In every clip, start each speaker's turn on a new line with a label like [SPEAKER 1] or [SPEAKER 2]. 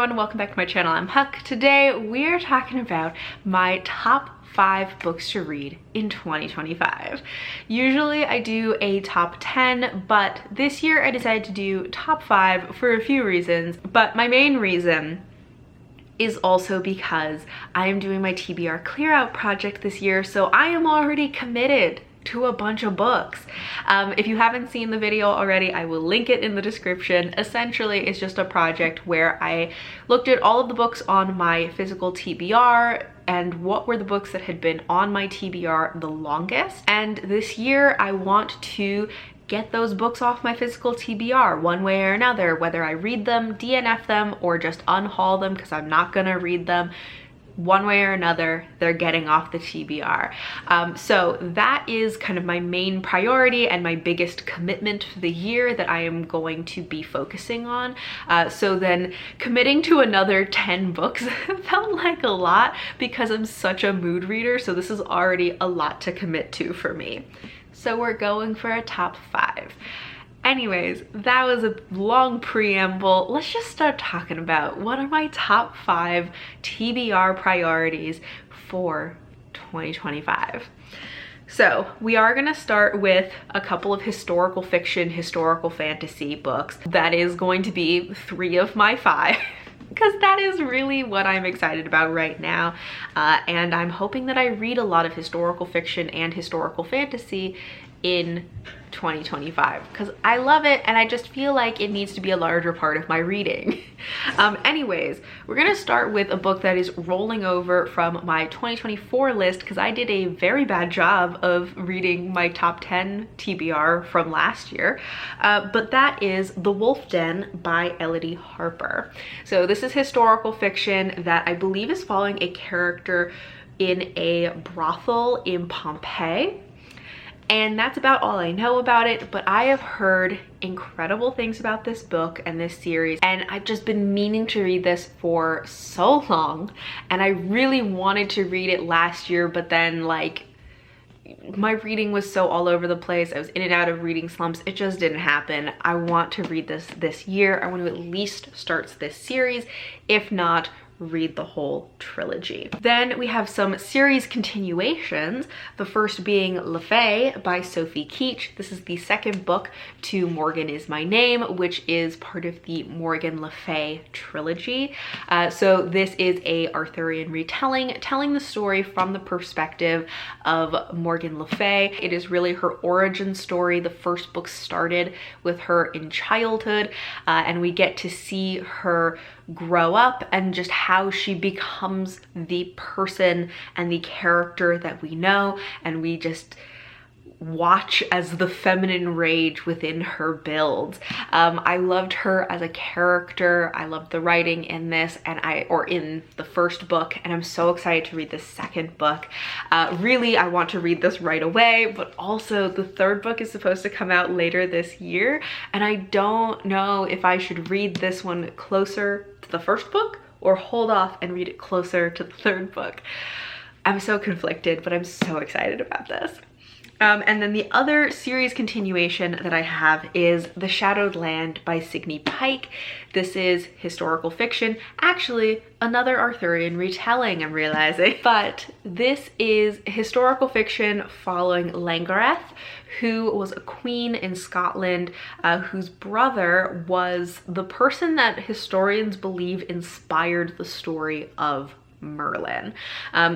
[SPEAKER 1] everyone, welcome back to my channel. I'm Huck. Today we're talking about my top 5 books to read in 2025. Usually I do a top 10, but this year I decided to do top 5 for a few reasons, but my main reason is also because I am doing my TBR clear out project this year, so I am already committed to a bunch of books. If you haven't seen the video already, I will link it in the description. Essentially, it's just a project where I looked at all of the books on my physical TBR and what were the books that had been on my TBR the longest. And this year I want to get those books off my physical TBR one way or another, whether I read them, DNF them, or just unhaul them because I'm not gonna read them. One way or another, they're getting off the TBR. So that is kind of my main priority and my biggest commitment for the year that I am going to be focusing on. So then committing to another 10 books felt like a lot because I'm such a mood reader. So this is already a lot to commit to for me. So we're going for a top 5. Anyways, that was a long preamble. Let's just start talking about what are my top 5 TBR priorities for 2025. So we are gonna start with a couple of historical fiction, historical fantasy books. That is going to be 3 of my 5. Because that is really what I'm excited about right now. And I'm hoping that I read a lot of historical fiction and historical fantasy in 2025 because I love it and I just feel like it needs to be a larger part of my reading. Anyways, we're gonna start with a book that is rolling over from my 2024 list because I did a very bad job of reading my top 10 TBR from last year, but that is The Wolf Den by Elodie Harper. So this is historical fiction that I believe is following a character in a brothel in Pompeii. And that's about all I know about it, but I have heard incredible things about this book and this series, and I've just been meaning to read this for so long, and I really wanted to read it last year, but then like my reading was so all over the place. I was in and out of reading slumps. It just didn't happen. I want to read this year. I want to at least start this series, if not read the whole trilogy. Then we have some series continuations, the first being Lefay by Sophie Keach. This is the second book to Morgan Is My Name, which is part of the Morgan Le Fay trilogy. So this is a Arthurian retelling, telling the story from the perspective of Morgan Le Fay. It is really her origin story. The first book started with her in childhood, and we get to see her grow up and just how she becomes the person and the character that we know, and we just watch as the feminine rage within her builds. I loved her as a character. I loved the writing in this or in the first book, and I'm so excited to read the second book. Really, I want to read this right away, but also the third book is supposed to come out later this year, and I don't know if I should read this one closer to the first book or hold off and read it closer to the third book. I'm so conflicted, but I'm so excited about this. And then the other series continuation that I have is The Shadowed Land by Signe Pike. This is historical fiction, actually another Arthurian retelling, I'm realizing. But this is historical fiction following Langareth, who was a queen in Scotland, whose brother was the person that historians believe inspired the story of Merlin.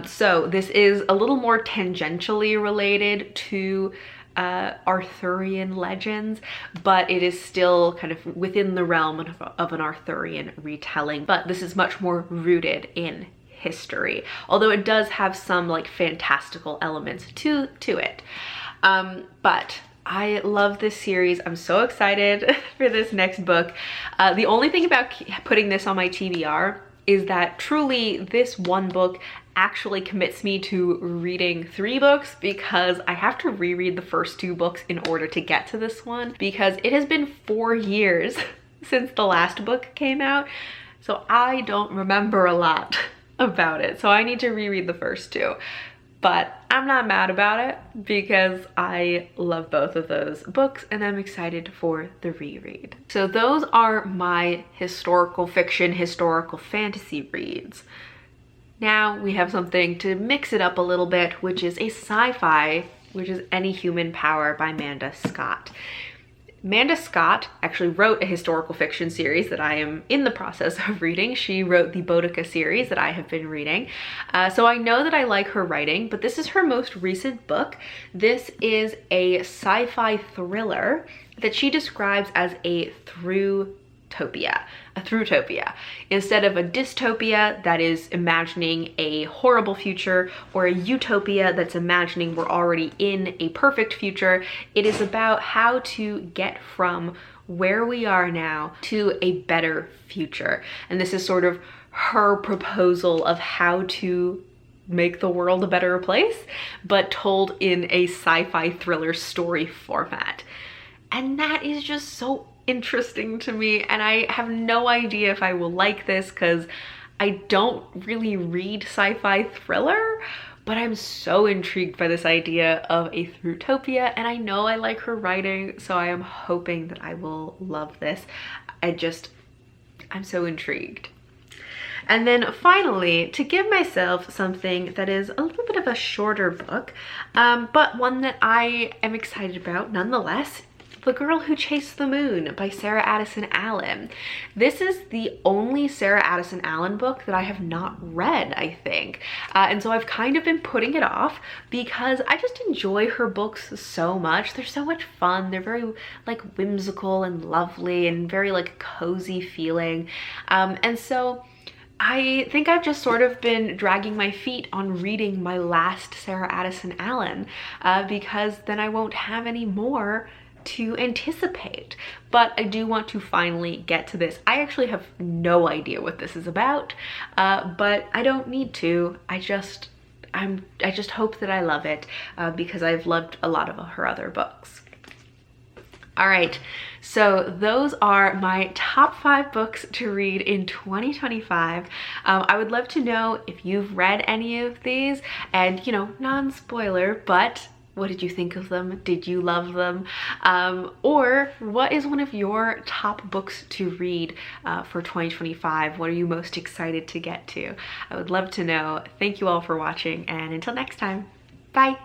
[SPEAKER 1] So this is a little more tangentially related to Arthurian legends, but it is still kind of within the realm of an Arthurian retelling, but this is much more rooted in history, although it does have some like fantastical elements to it. But I love this series. I'm so excited for this next book. The only thing about putting this on my TBR is that truly this one book actually commits me to reading 3 books, because I have to reread the first 2 books in order to get to this one, because it has been 4 years since the last book came out, so I don't remember a lot about it, so I need to reread the first 2. but I'm not mad about it because I love both of those books and I'm excited for the reread. So those are my historical fiction, historical fantasy reads. Now we have something to mix it up a little bit, which is a sci-fi, which is Any Human Power by Amanda Scott. Amanda Scott actually wrote a historical fiction series that I am in the process of reading. She wrote the Boudica series that I have been reading. So I know that I like her writing, but this is her most recent book. This is a sci-fi thriller that she describes as a through-topia, instead of a dystopia that is imagining a horrible future or a utopia that's imagining we're already in a perfect future. It is about how to get from where we are now to a better future. And this is sort of her proposal of how to make the world a better place, but told in a sci-fi thriller story format. And that is just so interesting to me, and I have no idea if I will like this because I don't really read sci-fi thriller, but I'm so intrigued by this idea of a through-topia, and I know I like her writing, so I am hoping that I will love this. I'm so intrigued. And then finally, to give myself something that is a little bit of a shorter book, but one that I am excited about nonetheless, The Girl Who Chased the Moon by Sarah Addison Allen. This is the only Sarah Addison Allen book that I have not read, I think. And so I've kind of been putting it off because I just enjoy her books so much. They're so much fun. They're very like whimsical and lovely and very like cozy feeling. And so I think I've just sort of been dragging my feet on reading my last Sarah Addison Allen because then I won't have any more to anticipate. But I do want to finally get to this. I actually have no idea what this is about, but I don't need to. I just hope that I love it because I've loved a lot of her other books. All right, so those are my top 5 books to read in 2025. I would love to know if you've read any of these, and non-spoiler, but what did you think of them? Did you love them? Or what is one of your top books to read for 2025? What are you most excited to get to? I would love to know. Thank you all for watching, and until next time, bye.